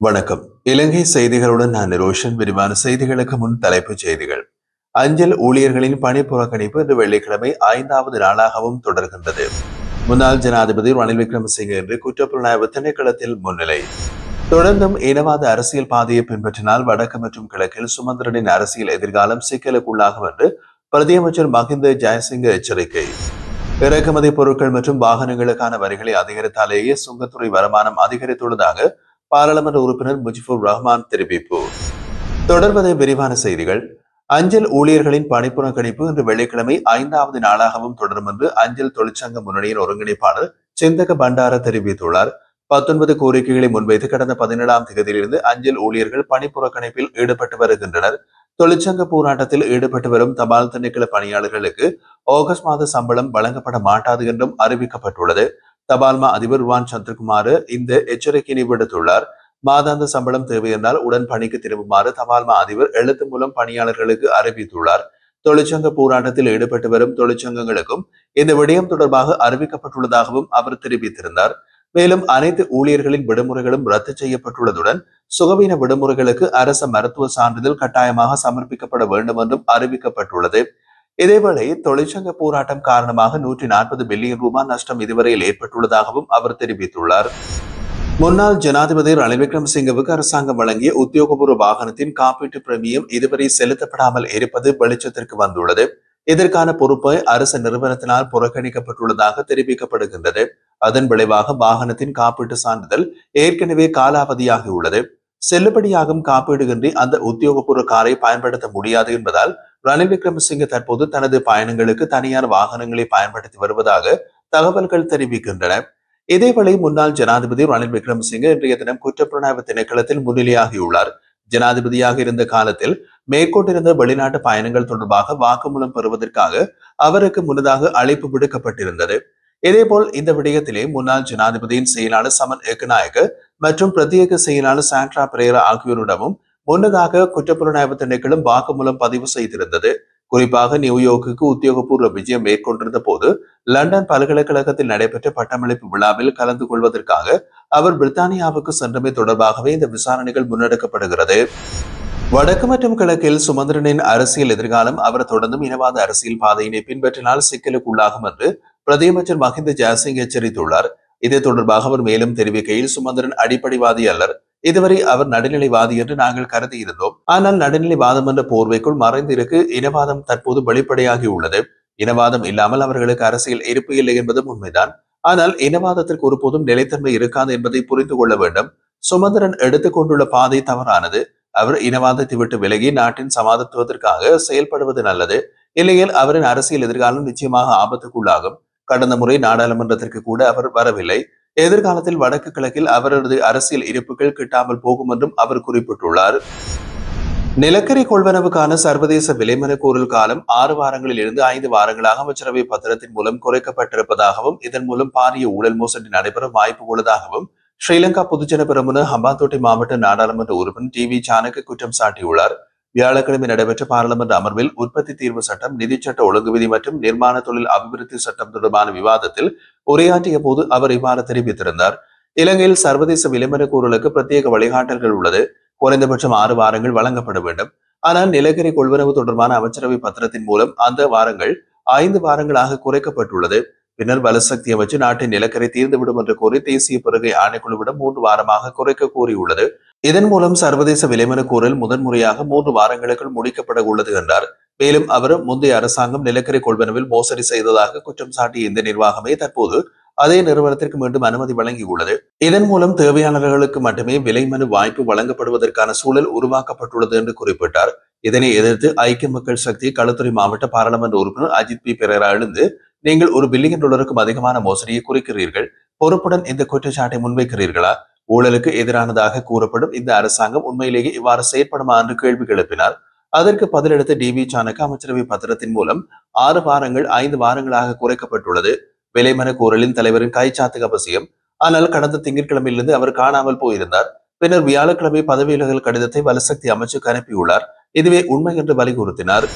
வணக்கம். இலங்கை செய்திகளுடன் நான் ரோஷன். விரிவான செய்திகளுக்கு முன் தலைப்புச் செய்திகள். அஞ்சல் ஊழியர்களின் பணி புறக்கணிப்பு இன்று வெள்ளிக்கிழமை 5வது நாளாகவும் தொடர்கின்றது. முன்னாள் ஜனாதிபதி ரணில் விக்ரமசிங்கே இன்று குற்றப்புலனாய்வு திணைக்களத்தில் முன்னிலை. தொடர்ந்தும் இனவாத அரசியல் பாதையை பின்பற்றினால் வடக்கு மற்றும் கிழக்கில் சுமந்திரனின் அரசியல் எதிர்காலம் சிக்கலுக்குள்ளாகும் என்று பிரதியமைச்சர் மஹிந்த ஜெயசிங்க எச்சரிக்கை. இறக்குமதி பொருட்கள் மற்றும் வாகனங்களுக்கான வரிகளை அதிகரித்தாலேயே சுங்கத்துறை வருமானம் அதிகரித்துள்ளதாக பாராளுமன்ற உறுப்பினர் முஜிபுர் ரஹ்மான் தெரிவிப்பு. தொடர்வதை விரிவான செய்திகள். அஞ்சல் ஊழியர்களின் பணிப்புறக்கணிப்பு இன்று வெள்ளிக்கிழமை 5வது நாளாகவும் தொடரும் என்று அஞ்சல் தொழிற்சங்க முன்னணியின் ஒருங்கிணைப்பாளர் சிந்தக பண்டார தெரிவித்துள்ளார். 19 கோரிக்கைகளை முன்வைத்து கடந்த 17ஆம் தேதியிலிருந்து அஞ்சல் ஊழியர்கள் பணிப்புறக்கணிப்பில் ஈடுபட்டு வருகின்றனர். தொழிற்சங்க போராட்டத்தில் ஈடுபட்டு வரும் தபால் திணைக்கள பணியாளர்களுக்கு ஆகஸ்ட் மாத சம்பளம் வழங்கப்பட மாட்டாது என்றும் அறிவிக்கப்பட்டுள்ளது. தபால்மா அதிபர் ருவான் சந்திரகுமார் இந்த எச்சரிக்கையை விடுத்துள்ளார். மாதாந்த சம்பளம் தேவை என்றால் உடன் பணிக்கு திரும்புமாறு தபால்மா அதிபர் எழுத்து மூலம் பணியாளர்களுக்கு அறிவித்துள்ளார். தொழிற்சங்க போராட்டத்தில் ஈடுபட்டு வரும் தொழிற்சங்கங்களுக்கும் இந்த விடயம் தொடர்பாக அறிவிக்கப்பட்டுள்ளதாகவும் அவர் தெரிவித்திருந்தார். மேலும் அனைத்து ஊழியர்களின் விடுமுறைகளும் ரத்து செய்யப்பட்டுள்ளதுடன் சுகவீன விடுமுறைகளுக்கு அரச மருத்துவ சான்றிதழ் கட்டாயமாக சமர்ப்பிக்கப்பட வேண்டும் என்றும் அறிவிக்கப்பட்டுள்ளது. இதேவேளை தொழிற்சங்க போராட்டம் காரணமாக 140 பில்லியன் ரூபாய் நஷ்டம் இதுவரையில் ஏற்பட்டுள்ளதாகவும் அவர் தெரிவித்துள்ளார். முன்னாள் ஜனாதிபதி ரணில் விக்ரமசிங்கவுக்கு அரசாங்கம் வழங்கிய உத்தியோகபூர்வ வாகனத்தின் காப்பீட்டு பிரீமியம் இதுவரை செலுத்தப்படாமல் இருப்பது வெளிச்சத்திற்கு வந்துள்ளது. இதற்கான பொறுப்பை அரசு நிறுவனத்தினால் புறக்கணிக்கப்பட்டுள்ளதாக தெரிவிக்கப்படுகின்றது. அதன் விளைவாக வாகனத்தின் காப்பீட்டு சான்றிதழ் ஏற்கனவே காலாவதியாகியுள்ளது. செல்லுபடியாகும் காப்பீடு இன்றி அந்த உத்தியோகபூர்வ காரை பயன்படுத்த முடியாது என்பதால் ரணில் விக்ரமசிங்கே தற்போது தனது பயணங்களுக்கு தனியார் வாகனங்களை பயன்படுத்தி வருவதாக தகவல்கள் தெரிவிக்கின்றன. இதேவேளை முன்னாள் ஜனாதிபதி ரணில் விக்ரமசிங்கே இன்றைய தினம் குற்றப்புலனாய்வு திணைக்களத்தில் முன்னிலையாகியுள்ளார். ஜனாதிபதியாக இருந்த காலத்தில் மேற்கொண்டிருந்த வெளிநாட்டு பயணங்கள் தொடர்பாக வாக்குமூலம் பெறுவதற்காக அவருக்கு முன்னதாக அழைப்பு விடுக்கப்பட்டிருந்தது. இதேபோல் இந்த விடயத்திலே முன்னாள் ஜனாதிபதியின் செயலாளர் சமன் ஏக்கநாயக்க மற்றும் பிரத்யேக செயலாளர் சாண்ட்ரா பிரேரா ஆகியோரிடமும் முன்னதாக குற்றப்புலனாய்வு திணைக்களம் வாக்குமூலம் பதிவு செய்திருந்தது. குறிப்பாக நியூயார்க்குக்கு உத்தியோகபூர்வ விஜயம் மேற்கொண்டிருந்த போது லண்டன் பல்கலைக்கழகத்தில் நடைபெற்ற பட்டமளிப்பு விழாவில் கலந்து கொள்வதற்காக அவர் பிரித்தானியாவுக்கு சென்றமை தொடர்பாகவே இந்த விசாரணைகள் முன்னெடுக்கப்படுகிறது. வடக்கு மற்றும் கிழக்கில் சுமந்திரனின் அரசியல் எதிர்காலம் அவர் தொடர்ந்தும் இனவாத அரசியல் பாதையினை பின்பற்றினால் சிக்கலுக்குள்ளாகும் என்று பிரதியமைச்சர் மஹிந்த ஜெயசிங்க எச்சரித்துள்ளார். இது தொடர்பாக அவர் மேலும் தெரிவிக்கையில், சுமந்திரன் அடிப்படைவாதி அல்லர். இதுவரை அவர் நடுநிலைவாதி என்று நாங்கள் கருதி இருந்தோம். ஆனால் நடுநிலைவாதம் என்ற போர்வைக்குள் மறைந்திருக்கு இனவாதம் தற்போது வெளிப்படையாகி உள்ளது. இனவாதம் இல்லாமல் அவர்களுக்கு அரசியல் இருப்பு இல்லை என்பதும் உண்மைதான். ஆனால் இனவாதத்திற்கு ஒருபோதும் நிலைத்தன்மை இருக்காது என்பதை புரிந்து கொள்ள வேண்டும். சுமந்திரன் எடுத்துக்கொண்டுள்ள பாதை தவறானது. அவர் இனவாதத்தை விட்டு விலகி நாட்டின் சமாதானத்துவத்திற்காக செயல்படுவது நல்லது. இல்லையில் அவரின் அரசியல் எதிர்காலம் நிச்சயமாக ஆபத்துக்குள்ளாகும். கடந்த முறை நாடாளுமன்றத்திற்கு கூட அவர் வரவில்லை. எதிர்காலத்தில் வடக்கு கிழக்கில் அவரது அரசியல் இருப்புகள் கிட்டாமல் போகும் என்றும் அவர் குறிப்பிட்டுள்ளார். நிலக்கரி கொள்வனவுக்கான சர்வதேச விலைமன கோரல் காலம் 6 வாரங்களில் இருந்து 5 வாரங்களாக அமைச்சரவை பத்திரத்தின் மூலம் குறைக்கப்பட்டிருப்பதாகவும் இதன் மூலம் பாரிய ஊழல் மோசடி நடைபெற வாய்ப்பு உள்ளதாகவும் ஸ்ரீலங்கா பொதுஜன பெரமுன ஹம்பாந்தோட்டை மாவட்ட நாடாளுமன்ற உறுப்பினர் டி.வி. சாணக்க குற்றம் சாட்டியுள்ளார். வியாழக்கிழமை நடைபெற்ற பாராளுமன்ற அமர்வில் உற்பத்தி தீர்வு சட்டம், நிதிச்சட்ட ஒழுங்கு விதி மற்றும் நிர்மாண தொழில் அபிவிருத்தி சட்டம் தொடர்பான விவாதத்தில் உரையாற்றிய போது அவர் இவ்வாறு தெரிவித்திருந்தார். இலங்கையில் சர்வதேச விலைமன கூறலுக்கு பிரத்யேக வழிகாட்டல்கள் உள்ளது. குறைந்தபட்சம் 6 வாரங்கள் வழங்கப்பட வேண்டும். ஆனால் நிலக்கரி கொள்வனவு தொடர்பான அமைச்சரவை பத்திரத்தின் மூலம் அந்த வாரங்கள் 5 வாரங்களாக குறைக்கப்பட்டுள்ளது. பின்னர் வலுசக்தி அமைச்சு நாட்டின் நிலக்கரி தீர்ந்துவிடும் என்று கூறி தேசிய பிறகை ஆணைக்குழுவிடம் 3 வாரமாக குறைக்க கூறியுள்ளது. இதன் மூலம் சர்வதேச விலைமன கூறல் முதன்முறையாக 3 வாரங்களுக்குள் முடிக்கப்பட உள்ளது என்றார். மேலும் அவர் முந்தைய அரசாங்கம் நிலக்கரி கொள்வனவில் மோசடி செய்ததாக குற்றம் சாட்டிய இந்த நிர்வாகமே தற்போது அதே நிறுவனத்திற்கு மீண்டும் அனுமதி வழங்கியுள்ளது. இதன் மூலம் தேவையானவர்களுக்கு மட்டுமே விலைமனு வாய்ப்பு வழங்கப்படுவதற்கான சூழல் உருவாக்கப்பட்டுள்ளது என்று குறிப்பிட்டார். இதனை எதிர்த்து ஐக்கிய மக்கள் சக்தி களுத்துறை மாவட்ட பாராளுமன்ற உறுப்பினர் அஜித் பி. பெரேரா எழுந்து, நீங்கள் $1 பில்லியன் அதிகமான மோசடியை குறிக்கிறீர்கள். பொறுப்புடன் இந்த குற்றச்சாட்டை முன்வைக்கிறீர்களா? ஊழலுக்கு எதிரானதாக கூறப்படும் இந்த அரசாங்கம் உண்மையிலேயே இவ்வாறு செயற்படுமா என்று கேள்வி எழுப்பினார். அதற்கு பதிலளித்த டி.வி. சாணக்க, அமைச்சரவை பத்திரத்தின் மூலம் 6 வாரங்கள் 5 வாரங்களாக குறைக்கப்பட்டுள்ளது. விலைமன கூறலின் தலைவரின் கைச்சாத்து அவசியம். ஆனால் கடந்த திங்கட்கிழமையிலிருந்து அவர் காணாமல் போயிருந்தார். பின்னர் வியாழக்கிழமை பதவி விலகல் கடிதத்தை வலுசக்தி அமைச்சுக்கு அனுப்பியுள்ளார். இதுவே உண்மை என்று வலியுறுத்தினார்.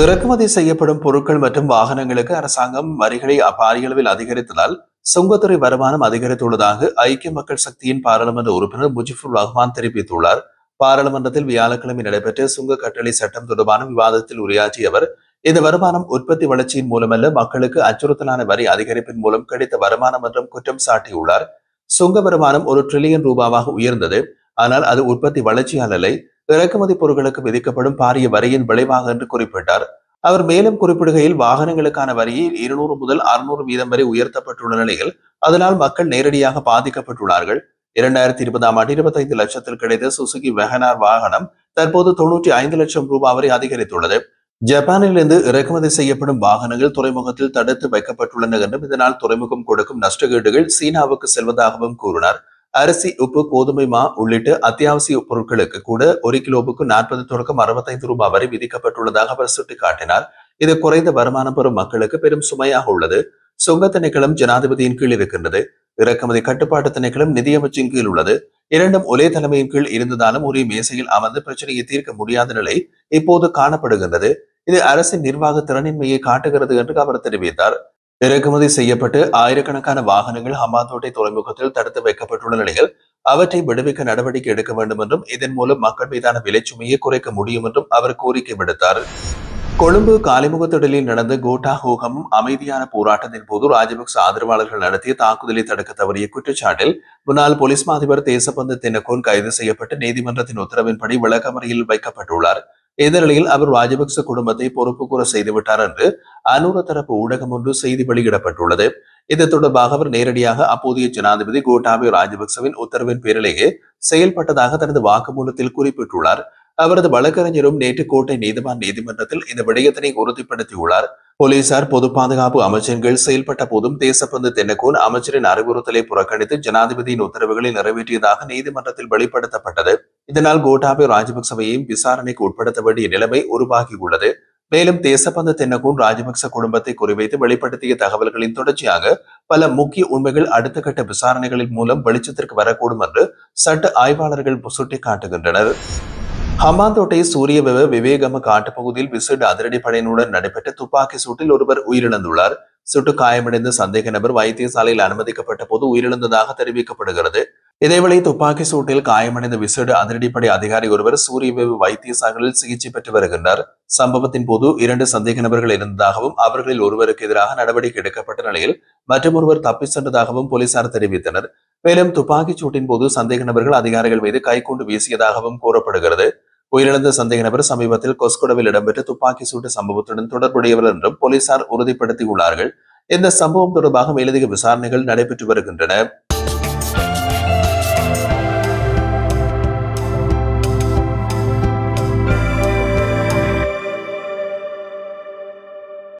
இறக்குமதி செய்யப்படும் பொருட்கள் மற்றும் வாகனங்களுக்கு அரசாங்கம் வரிகளை பாரிய அளவில் அதிகரித்ததால் சுங்கத்துறை வருமானம் அதிகரித்துள்ளதாக ஐக்கிய மக்கள் சக்தியின் பாராளுமன்ற உறுப்பினர் முஜிபுர் ரஹ்மான் தெரிவித்துள்ளார். பாராளுமன்றத்தில் வியாழக்கிழமை நடைபெற்ற சுங்க கட்டளை சட்டம் தொடர்பான விவாதத்தில் உரையாற்றிய அவர், இந்த வருமானம் உற்பத்தி வளர்ச்சியின் மூலமல்ல, மக்களுக்கு அச்சுறுத்தலான வரி அதிகரிப்பின் மூலம் கிடைத்த வருமானம் என்றும் குற்றம் சாட்டியுள்ளார். சுங்க வருமானம் 1 டிரில்லியன் ரூபாவாக உயர்ந்தது. ஆனால் அது உற்பத்தி வளர்ச்சியால் அல்ல, இறக்குமதி பொருட்களுக்கு விதிக்கப்படும் பாரிய வரியின் விளைவாக என்று குறிப்பிட்டார். அவர் மேலும் குறிப்பிடுகையில், வாகனங்களுக்கான வரியை 200 முதல் 600 வீதம் வரை உயர்த்தப்பட்டுள்ள நிலையில் அதனால் மக்கள் நேரடியாக பாதிக்கப்பட்டுள்ளார்கள். 2020ஆம் ஆண்டு 25 லட்சத்தில் கிடைத்த சுசுகி வெகனார் வாகனம் தற்போது 95 லட்சம் ரூபாய் வரை அதிகரித்துள்ளது. ஜப்பானிலிருந்து இறக்குமதி செய்யப்படும் வாகனங்கள் துறைமுகத்தில் தடுத்து வைக்கப்பட்டுள்ளன என்றும் இதனால் துறைமுகம் கொடுக்கும் நஷ்டஈடுகள் சீனாவுக்கு செல்வதாகவும் கூறினார். அரிசி, உப்பு, கோதுமை, மா உள்ளிட்ட அத்தியாவசிய பொருட்களுக்கு கூட 1 கிலோவுக்கு 40 தொடக்கம் 65 ரூபாய் வரை விதிக்கப்பட்டுள்ளதாக அவர் சுட்டிக்காட்டினார். இது குறைந்த வருமானம் பெறும் மக்களுக்கு பெரும் சுமையாக உள்ளது. சுங்க திணைக்களம் ஜனாதிபதியின் கீழ் இருக்கின்றது. இறக்குமதி கட்டுப்பாட்டு திணைக்களம் நிதியமைச்சின் கீழ் உள்ளது. இரண்டும் ஒரே தலைமையின் கீழ் இருந்ததாலும் ஒரே மேசையில் அமர்ந்து பிரச்சனையை தீர்க்க முடியாத நிலை இப்போது காணப்படுகின்றது. இது அரசின் நிர்வாக திறனின்மையை காட்டுகிறது என்று அவர் தெரிவித்தார். இறக்குமதி செய்யப்பட்டு ஆயிரக்கணக்கான வாகனங்கள் ஹம்பாந்தோட்டை துறைமுகத்தில் தடுத்து வைக்கப்பட்டுள்ள நிலையில் அவற்றை விடுவிக்க நடவடிக்கை எடுக்க வேண்டும் என்றும் இதன் மூலம் மக்கள் மீதான விலைச்சுமையை குறைக்க முடியும் என்றும் அவர் கோரிக்கை விடுத்தார். கொழும்பு காலிமுகத்திடலில் நடந்த கோட்டா ஹோகமும் அமைதியான போராட்டத்தின் போது ராஜபக்ச ஆதரவாளர்கள் நடத்திய தாக்குதலை தடுக்க தவறிய குற்றச்சாட்டில் முன்னாள் போலீஸ் அதிபர் தேசபந்து தென்னகோன் கைது செய்யப்பட்டு நீதிமன்றத்தின் உத்தரவின்படி விளக்கமறியலில் வைக்கப்பட்டுள்ளார். இந்த நிலையில் அவர் ராஜபக்ச குடும்பத்தை பொறுப்பு கூற செய்துவிட்டார் என்று அனூர தரப்பு ஊடகம் ஒன்று செய்தி வெளியிடப்பட்டுள்ளது. இது தொடர்பாக அவர் நேரடியாக அப்போதைய ஜனாதிபதி கோட்டாபய ராஜபக்சவின் உத்தரவின் பேரிலேயே செயல்பட்டதாக தனது வாக்குமூலத்தில் குறிப்பிட்டுள்ளார். அவரது வழக்கறிஞரும் நேற்று கோட்டை நீதிவான் நீதிமன்றத்தில் இந்த விடயத்தினை உறுதிப்படுத்தியுள்ளார். போலீசார் பொது பாதுகாப்பு அமைச்சர்கள் செயல்பட்ட போதும் தேசபந்து தென்னகோன் அமைச்சரின் அறிவுறுத்தலை புறக்கணித்து ஜனாதிபதியின் உத்தரவுகளை நிறைவேற்றியதாக நீதிமன்றத்தில் வெளிப்படுத்தப்பட்டது. இதனால் கோட்டாபய ராஜபக்சவையும் விசாரணைக்கு உட்படுத்த வேண்டிய நிலைமை உருவாகியுள்ளது. மேலும் தேசபந்து தென்னகோன் ராஜபக்ச குடும்பத்தை குறிவைத்து வெளிப்படுத்திய தகவல்களின் தொடர்ச்சியாக பல முக்கிய உண்மைகள் அடுத்த கட்ட விசாரணைகளின் மூலம் வெளிச்சத்திற்கு வரக்கூடும் என்று சட்ட ஆய்வாளர்கள் சுட்டிக்காட்டுகின்றனர். ஹம்பாந்தோட்டை சூரியவெவ விவேகம காட்டுப்பகுதியில் விசேட அதிரடிப்படையினுடன் நடைபெற்ற துப்பாக்கி சூட்டில் ஒருவர் உயிரிழந்துள்ளார். சுட்டு காயமடைந்த சந்தேக நபர் வைத்தியசாலையில் அனுமதிக்கப்பட்ட போது உயிரிழந்ததாக தெரிவிக்கப்படுகிறது. இதேவேளை துப்பாக்கி சூட்டில் காயமடைந்த விசேட அதிரடிப்படை அதிகாரி ஒருவர் சூரியவெவ வைத்தியசாலையில் சிகிச்சை பெற்று வருகின்றார். சம்பவத்தின் போது 2 சந்தேக நபர்கள் இருந்ததாகவும் அவர்களில் ஒருவருக்கு எதிராக நடவடிக்கை எடுக்கப்பட்ட நிலையில் மற்றொருவர் தப்பி சென்றதாகவும் போலீசார் தெரிவித்தனர். மேலும் துப்பாக்கிச் சூட்டின் போது சந்தேக நபர்கள் அதிகாரிகள் மீது கைகொண்டு வீசியதாகவும் கூறப்படுகிறது. உயிரிழந்த சந்தேக நபர் சமீபத்தில் கொஸ்கொடவில் இடம்பெற்ற துப்பாக்கி சூட்டு சம்பவத்துடன் தொடர்புடையவர் என்றும் போலீசார் உறுதிப்படுத்தியுள்ளார்கள். இந்த சம்பவம் தொடர்பாக மேலதிக விசாரணைகள் நடைபெற்று வருகின்றன.